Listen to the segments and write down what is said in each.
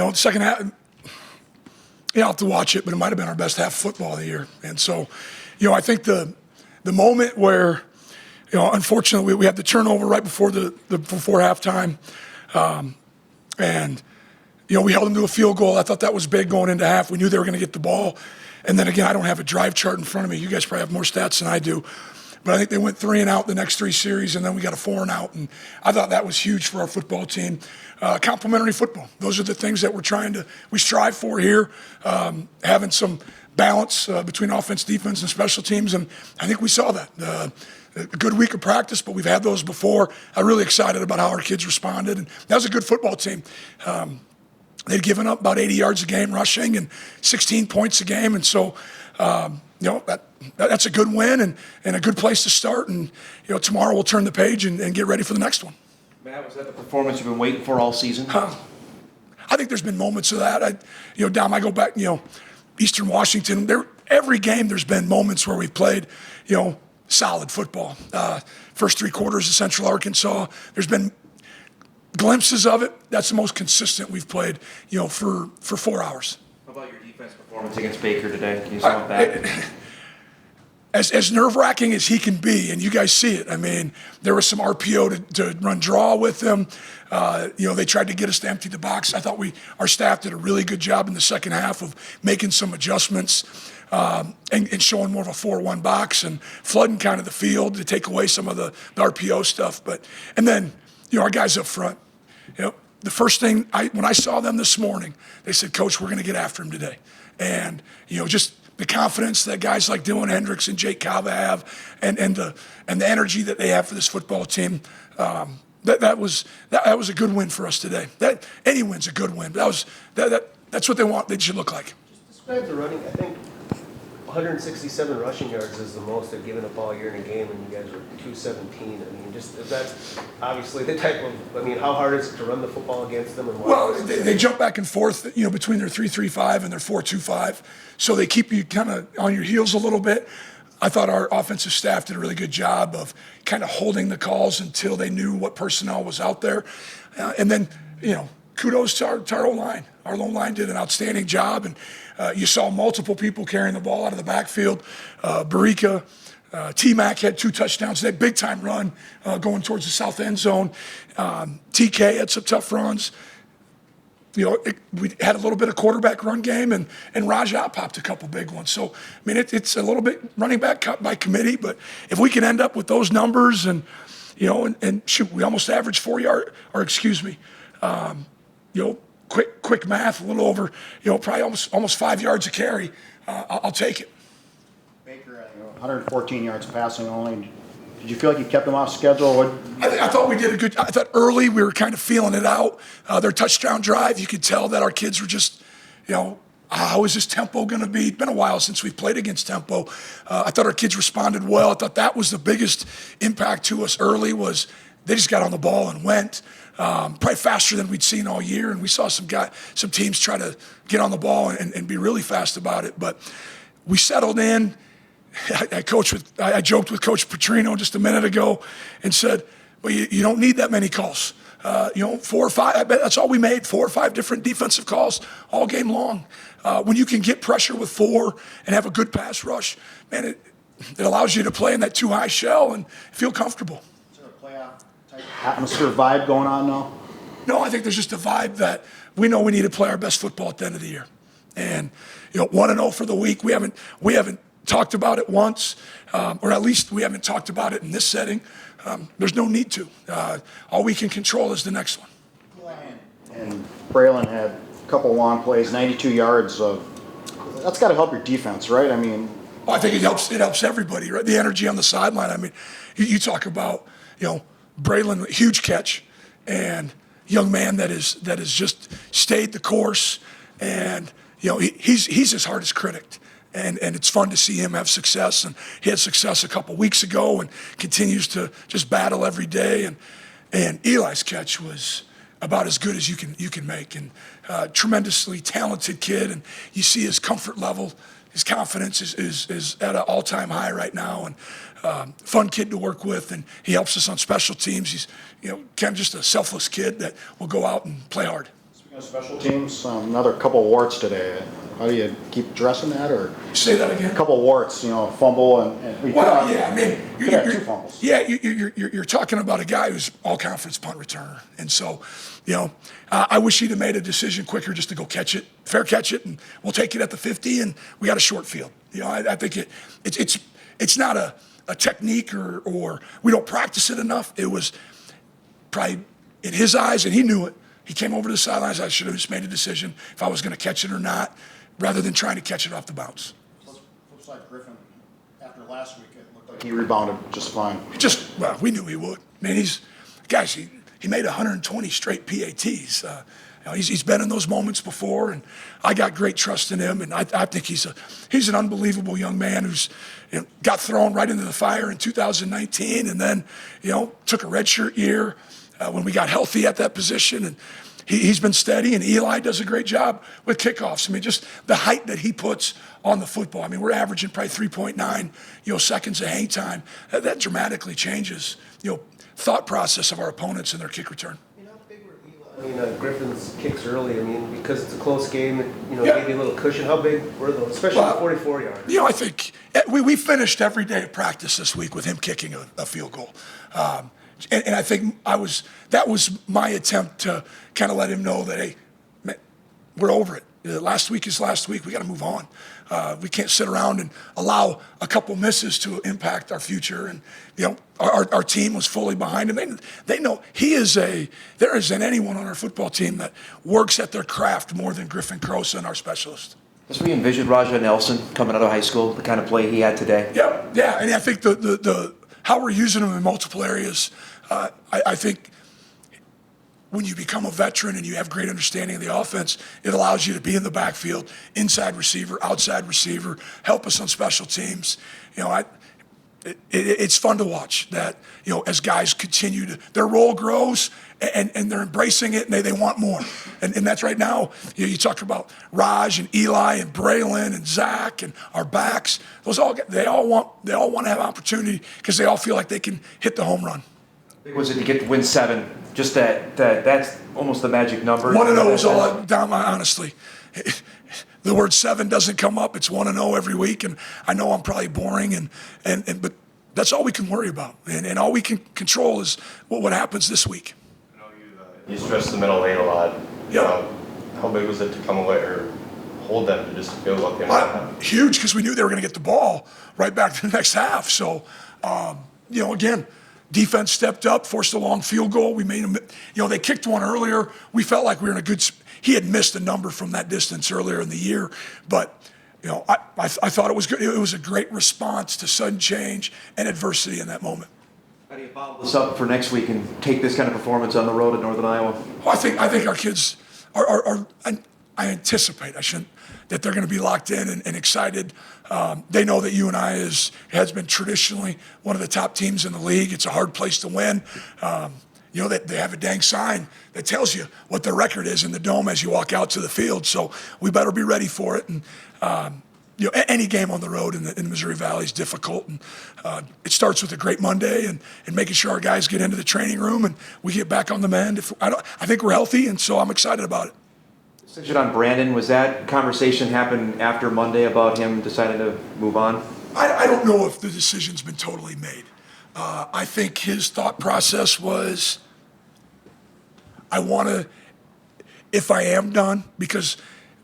the second half, I'll have to watch it, but it might have been our best half of football of the year. And so, I think the moment where, unfortunately we had the turnover right before before halftime, and we held them to a field goal. I thought that was big going into half. We knew they were going to get the ball. And then again, I don't have a drive chart in front of me. You guys probably have more stats than I do. But I think they went 3 and out the next 3 series, and then we got a 4 and out. And I thought that was huge for our football team. Complementary football. Those are the things that we strive for here, having some balance between offense, defense, and special teams. And I think we saw that. A good week of practice, but we've had those before. I'm really excited about how our kids responded. And that was a good football team. They'd given up about 80 yards a game rushing and 16 points a game. And so, that's a good win and a good place to start. And, tomorrow we'll turn the page and get ready for the next one. Matt, was that the performance you've been waiting for all season? I think there's been moments of that. Dom, I go back, Eastern Washington, every game there's been moments where we've played, solid football. First 3 quarters of Central Arkansas, there's been glimpses of it. That's the most consistent we've played, for 4 hours. How about your defense performance against Baker today? Can you sum up that? As nerve-wracking as he can be, and you guys see it. I mean, there was some RPO to run draw with them. They tried to get us to empty the box. I thought our staff did a really good job in the second half of making some adjustments and showing more of a 4-1 box and flooding kind of the field to take away some of the RPO stuff. And then, our guys up front, the first thing, when I saw them this morning, they said, Coach, we're going to get after him today. And, just the confidence that guys like Dylan Hendricks and Jake Kava have and the energy that they have for this football team, that was a good win for us today. Any win's a good win. That's what they should look like. Just describe the running. I think 167 rushing yards is the most they've given up all year in a game, and you guys were 217. I mean, that's obviously the type of. How hard is it to run the football against them? And well, they jump back and forth, between their 3-3-5 and their 4-2-5, so they keep you kind of on your heels a little bit. I thought our offensive staff did a really good job of kind of holding the calls until they knew what personnel was out there, and then kudos to our O-line. Our O-line did an outstanding job, and you saw multiple people carrying the ball out of the backfield. Barika, T-Mac had 2 touchdowns. That big-time run going towards the south end zone. TK had some tough runs. We had a little bit of quarterback run game, and Rajah popped a couple big ones. So, it's a little bit running back cut by committee, but if we can end up with those numbers and shoot, we almost averaged 4 yards, or excuse me, quick math, a little over, probably almost 5 yards a carry. I'll take it. Baker, 114 yards passing only. Did you feel like you kept them off schedule? I thought we did a good. I thought early we were kind of feeling it out. Their touchdown drive, you could tell that our kids were just, how is this tempo going to be? It's been a while since we've played against tempo. I thought our kids responded well. I thought that was the biggest impact to us early was they just got on the ball and went. Probably faster than we'd seen all year, and we saw some teams try to get on the ball and be really fast about it. But we settled in. I joked with Coach Petrino just a minute ago and said, well, you don't need that many calls. 4 or 5, I bet that's all we made, 4 or 5 different defensive calls all game long. When you can get pressure with 4 and have a good pass rush, man, it allows you to play in that too high shell and feel comfortable. Is there a playoff type atmosphere vibe going on now? No, I think there's just a vibe that we know we need to play our best football at the end of the year. And 1-0 for the week. We haven't talked about it once, or at least we haven't talked about it in this setting. There's no need to. All we can control is the next one. And Braylon had a couple long plays, 92 yards of. That's got to help your defense, right? I think it helps everybody, right? The energy on the sideline. You talk about Braylon, huge catch, and young man that has just stayed the course, and he's his hardest critic. And it's fun to see him have success, and he had success a couple weeks ago and continues to just battle every day. And Eli's catch was about as good as you can make, and tremendously talented kid. And you see his comfort level, his confidence is at an all-time high right now, and fun kid to work with. And he helps us on special teams. He's kind of just a selfless kid that will go out and play hard. Speaking Special teams, another couple warts today. How do you keep addressing that, or Say that a again. couple warts? You know, fumble and we Well, yeah, I mean, could have two fumbles. yeah, you're talking about a guy who's all-conference punt returner, and so, I wish he'd have made a decision quicker just to go catch it, fair catch it, and we'll take it at the 50, and we got a short field. I think it's not a technique or we don't practice it enough. It was probably in his eyes, and he knew it. He came over to the sidelines. I should have just made a decision if I was going to catch it or not, rather than trying to catch it off the bounce. Looks like Griffin, after last week, it looked like he rebounded just fine. Well, we knew he would. I mean, he made 120 straight PATs. He's been in those moments before, and I got great trust in him. And I think he's an unbelievable young man who's got thrown right into the fire in 2019, and then took a redshirt year when we got healthy at that position. And he's been steady, and Eli does a great job with kickoffs. I mean, just the height that he puts on the football. I mean, we're averaging probably 3.9 seconds of hang time. That dramatically changes thought process of our opponents and their kick return. How big were Eli? I mean, Griffin's kicks early. I mean, because it's a close game, Yeah. maybe a little cushion. How big were those, especially the 44 yards? I think we finished every day of practice this week with him kicking a field goal. And I think that was my attempt to kind of let him know that, hey, man, we're over it. Last week is last week. We got to move on. We can't sit around and allow a couple misses to impact our future. And our team was fully behind him. They know there isn't anyone on our football team that works at their craft more than Griffin Crosa and our specialist. As we envisioned Raja Nelson coming out of high school, the kind of play he had today. Yeah, and I think the how we're using him in multiple areas. I think when you become a veteran and you have great understanding of the offense, it allows you to be in the backfield, inside receiver, outside receiver, help us on special teams. It's fun to watch that, as guys continue their role grows and they're embracing it and they want more. And that's right now, you talk about Raj and Eli and Braylon and Zach and our backs. They all want to have opportunity because they all feel like they can hit the home run. Big was it to get to win 7? Just that's almost the magic number. 1-0 is all down. Honestly, the word 7 doesn't come up. It's 1-0 every week, and I know I'm probably boring, but that's all we can worry about, and all we can control is what happens this week. I know you stress the middle lane a lot. Yeah. How big was it to come away or hold them to just feel what they want? Huge, because we knew they were going to get the ball right back to the next half. So, again. Defense stepped up, forced a long field goal. We made them, they kicked one earlier. We felt like we were in a good, he had missed a number from that distance earlier in the year. But, I thought it was good. It was a great response to sudden change and adversity in that moment. How do you follow this up for next week and take this kind of performance on the road at Northern Iowa? Well, I think our kids are I anticipate, that they're going to be locked in and excited. They know that UNI has been traditionally one of the top teams in the league. It's a hard place to win. That they have a dang sign that tells you what their record is in the dome as you walk out to the field. So we better be ready for it. And any game on the road in the Missouri Valley is difficult. And it starts with a great Monday and making sure our guys get into the training room and we get back on the mend. I think we're healthy, and so I'm excited about it. Decision on Brandon, was that conversation happen after Monday about him deciding to move on? I don't know if the decision's been totally made. I think his thought process was, if I am done, because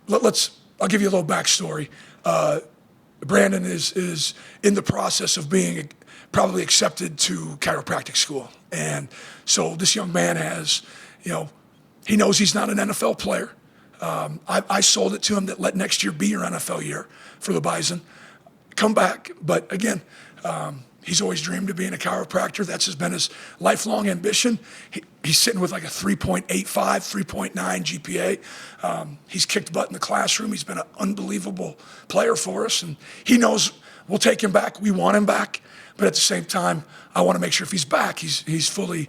I'll give you a little backstory. Brandon is in the process of being probably accepted to chiropractic school. And so this young man has, he knows he's not an NFL player. I sold it to him that let next year be your NFL year for the Bison. Come back. But again, he's always dreamed of being a chiropractor. That's been his lifelong ambition. He's sitting with like a 3.85, 3.9 GPA. He's kicked butt in the classroom. He's been an unbelievable player for us. And he knows we'll take him back. We want him back. But at the same time, I want to make sure if he's back, he's fully,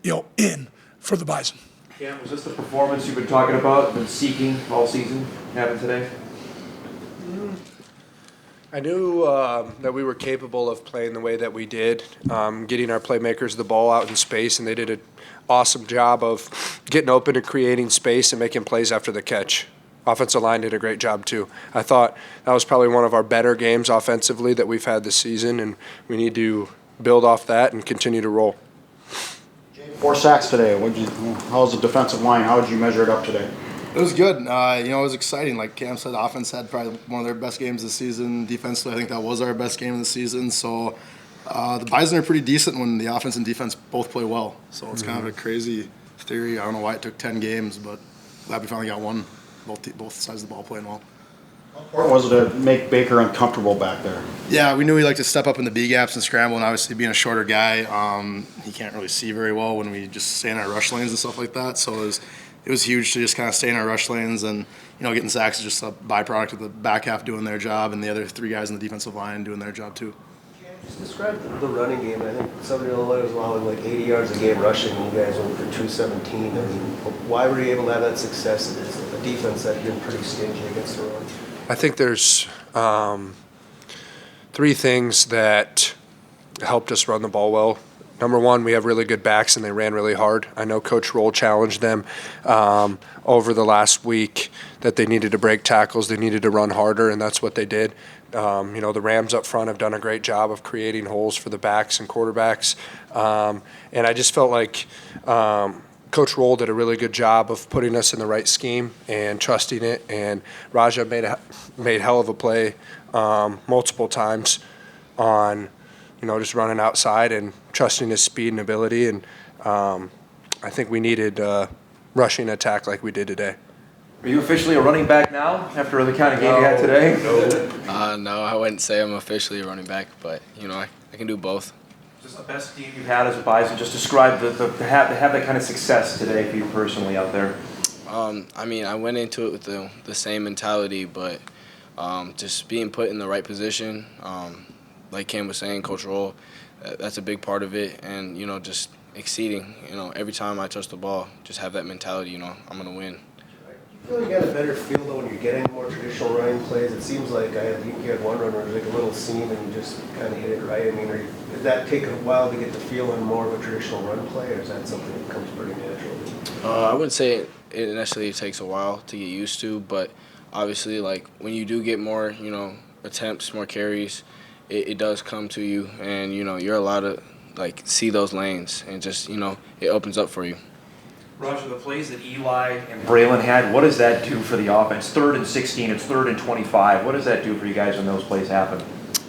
in for the Bison. Cam, was this the performance you've been talking about, been seeking all season, happened today? I knew that we were capable of playing the way that we did, getting our playmakers the ball out in space, and they did an awesome job of getting open and creating space and making plays after the catch. Offensive line did a great job too. I thought that was probably one of our better games offensively that we've had this season, and we need to build off that and continue to roll. 4 sacks today. How's the defensive line? How did you measure it up today? It was good. It was exciting. Like Cam said, the offense had probably one of their best games this season. Defensively, I think that was our best game of the season. So the Bison are pretty decent when the offense and defense both play well. So it's kind of a crazy theory. I don't know why it took 10 games, but glad we finally got one. Both sides of the ball playing well. How important was it to make Baker uncomfortable back there? Yeah, we knew he liked to step up in the B gaps and scramble, and obviously being a shorter guy, he can't really see very well when we just stay in our rush lanes and stuff like that. So it was huge to just kind of stay in our rush lanes, and getting sacks is just a byproduct of the back half doing their job and the other 3 guys in the defensive line doing their job too. Just describe the running game. I think Southern Illinois was allowing like 80 yards a game rushing, and you guys went for 217. I mean, why were you able to have that success against a defense that had been pretty stingy against the run? I think there's 3 things that helped us run the ball well. Number one, we have really good backs, and they ran really hard. I know Coach Roll challenged them over the last week that they needed to break tackles, they needed to run harder, and that's what they did. The Rams up front have done a great job of creating holes for the backs and quarterbacks. And I just felt like Coach Roll did a really good job of putting us in the right scheme and trusting it. And Raja made hell of a play multiple times on, just running outside and trusting his speed and ability. And I think we needed rushing attack like we did today. Are you officially a running back now after the kind of game you had today? No, I wouldn't say I'm officially a running back, but I can do both. Just the best team you've had as a Bison. Just describe to have that kind of success today for you personally out there. I went into it with the same mentality, but just being put in the right position, like Cam was saying, Coach Roll, that's a big part of it, and just exceeding. Every time I touch the ball, just have that mentality. I'm gonna win. I feel like you got a better feel though when you're getting more traditional running plays. It seems like you had one run where it was like a little seam and you just kind of hit it right. I mean, did that take a while to get the feel on more of a traditional run play, or is that something that comes pretty naturally? I wouldn't say it necessarily takes a while to get used to, but obviously, like when you do get more, attempts, more carries, it does come to you, and you're allowed to see those lanes, and just it opens up for you. Roger, the plays that Eli and Braylon had, what does that do for the offense? 3rd and 16, it's 3rd and 25. What does that do for you guys when those plays happen?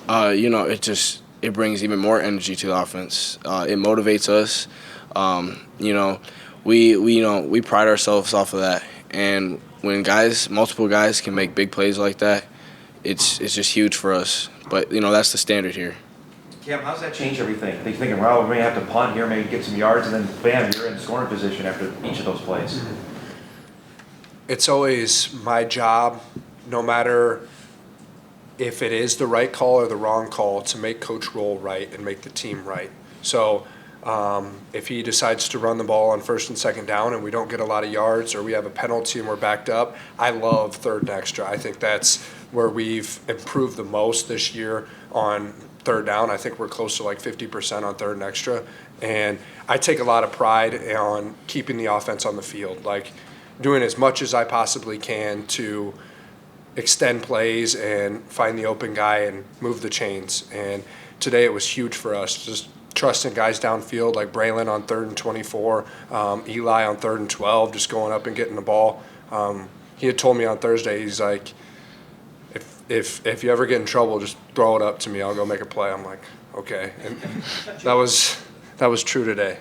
It brings even more energy to the offense. It motivates us. We pride ourselves off of that. And when multiple guys can make big plays like that, it's just huge for us. But that's the standard here. Cam, how's that change everything? They're thinking, well, we're going to have to punt here, maybe get some yards, and then bam, you're in scoring position after each of those plays. It's always my job, no matter if it is the right call or the wrong call, to make Coach Roll right and make the team right. So if he decides to run the ball on 1st and 2nd down and we don't get a lot of yards, or we have a penalty and we're backed up, I love 3rd and extra. I think that's where we've improved the most this year on 3rd down. I think we're close to like 50% on 3rd and extra. And I take a lot of pride on keeping the offense on the field, like doing as much as I possibly can to extend plays and find the open guy and move the chains. And today it was huge for us, just trusting guys downfield like Braylon on 3rd and 24, Eli on 3rd and 12, just going up and getting the ball. He had told me on Thursday, he's like, if you ever get in trouble, just throw it up to me. I'll go make a play. I'm like, okay. And that was true today.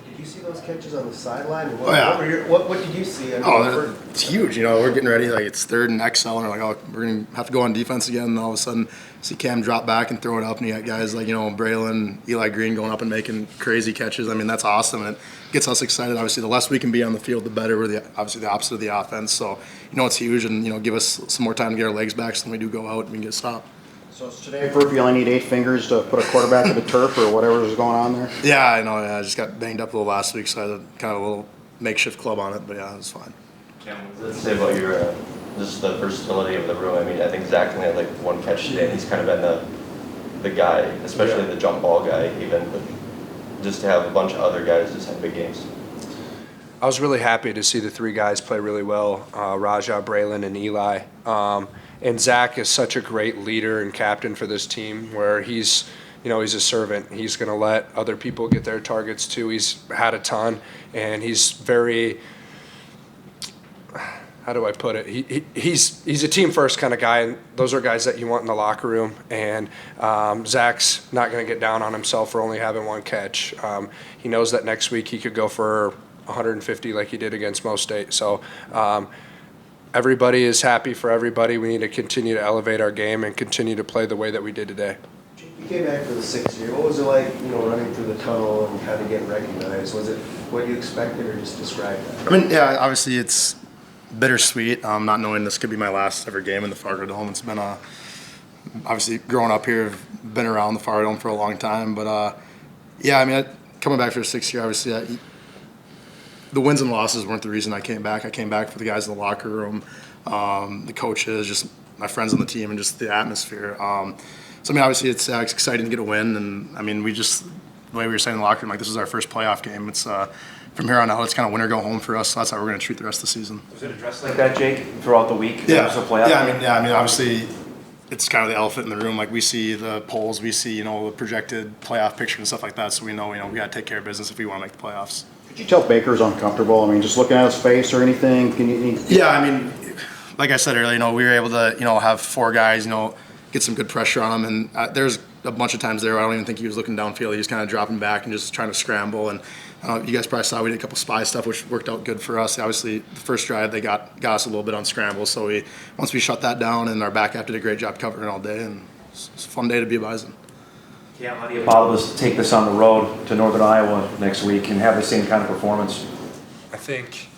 Did you see those catches on the sideline? Yeah. What did you see? It's huge. We're getting ready. Like it's 3rd and XL, and we're like, oh, we're gonna have to go on defense again. And all of a sudden, see Cam drop back and throw it up, and you got guys like Braylon, Eli Green going up and making crazy catches. I mean, that's awesome, and it gets us excited. Obviously, the less we can be on the field, the better. We're obviously the opposite of the offense, so it's huge, and give us some more time to get our legs back so when we do go out and we can get stopped. So it's today proof you only need 8 fingers to put a quarterback to the turf or whatever is going on there? Yeah, I know. Yeah, I just got banged up a little last week, so I had kind of a little makeshift club on it, but yeah, it was fine. Cam, what does it say about your just the versatility of the room. I mean, I think Zach only had like one catch today. He's kind of been the guy, especially the jump ball guy, even. But just to have a bunch of other guys just have big games. I was really happy to see the three guys play really well, Raja, Braylon, and Eli. And Zach is such a great leader and captain for this team where he's a servant. He's going to let other people get their targets too. He's had a ton, and he's very, how do I put it? He's a team first kind of guy, and those are guys that you want in the locker room. And Zach's not going to get down on himself for only having one catch. He knows that next week he could go for 150 like he did against Mo State. So everybody is happy for everybody. We need to continue to elevate our game and continue to play the way that we did today. You came back for the 6th year. What was it like, running through the tunnel and kind of getting recognized? Was it what you expected, or just describe that? I mean, yeah, obviously it's bittersweet, not knowing this could be my last ever game in the Fargo Dome. It's been obviously growing up here, I've been around the Fargo Dome for a long time, but yeah, I mean, coming back for the 6th year, obviously the wins and losses weren't the reason I came back. I came back for the guys in the locker room, the coaches, just my friends on the team, and just the atmosphere. So, I mean, obviously it's exciting to get a win, and I mean, the way we were saying in the locker room, like, this is our first playoff game. It's from here on out, it's kind of win or go home for us. So that's how we're going to treat the rest of the season. Was it addressed like that, Jake, throughout the week? Yeah, It was a playoff game? I mean, obviously, it's kind of the elephant in the room. Like, we see the polls, we see, the projected playoff picture and stuff like that. So we know, we got to take care of business if we want to make the playoffs. Could you tell Baker's uncomfortable? I mean, just looking at his face or anything? Yeah, I mean, like I said earlier, we were able to, have 4 guys, get some good pressure on him. And there's a bunch of times there, I don't even think he was looking downfield. He was kind of dropping back and just trying to scramble. And you guys probably saw we did a couple spy stuff, which worked out good for us. Obviously, the first drive, they got us a little bit on scramble. So once we shut that down, and our back half did a great job covering all day. And it's a fun day to be a Bison. Cam, how do you follow this, take this on the road to Northern Iowa next week and have the same kind of performance? I think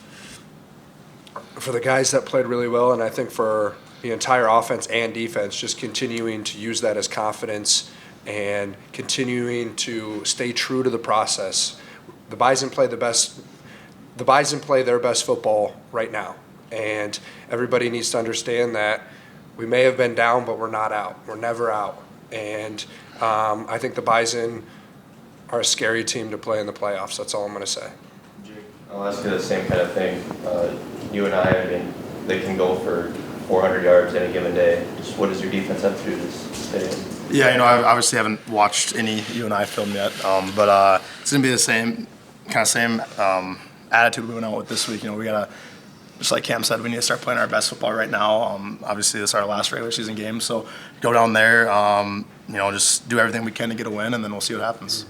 for the guys that played really well, and I think for the entire offense and defense, just continuing to use that as confidence and continuing to stay true to the process. The Bison play their best football right now, and everybody needs to understand that we may have been down, but we're not out. We're never out. And I think the Bison are a scary team to play in the playoffs. That's all I'm going to say. I'll ask you the same kind of thing. You and I mean, they can go for 400 yards any given day. Just what does your defense have to do to stay in? Yeah, I obviously haven't watched any UNI film yet, but it's going to be the same attitude we went out with this week. We got to, just like Cam said, we need to start playing our best football right now. Obviously, this is our last regular season game, so go down there, just do everything we can to get a win, and then we'll see what happens.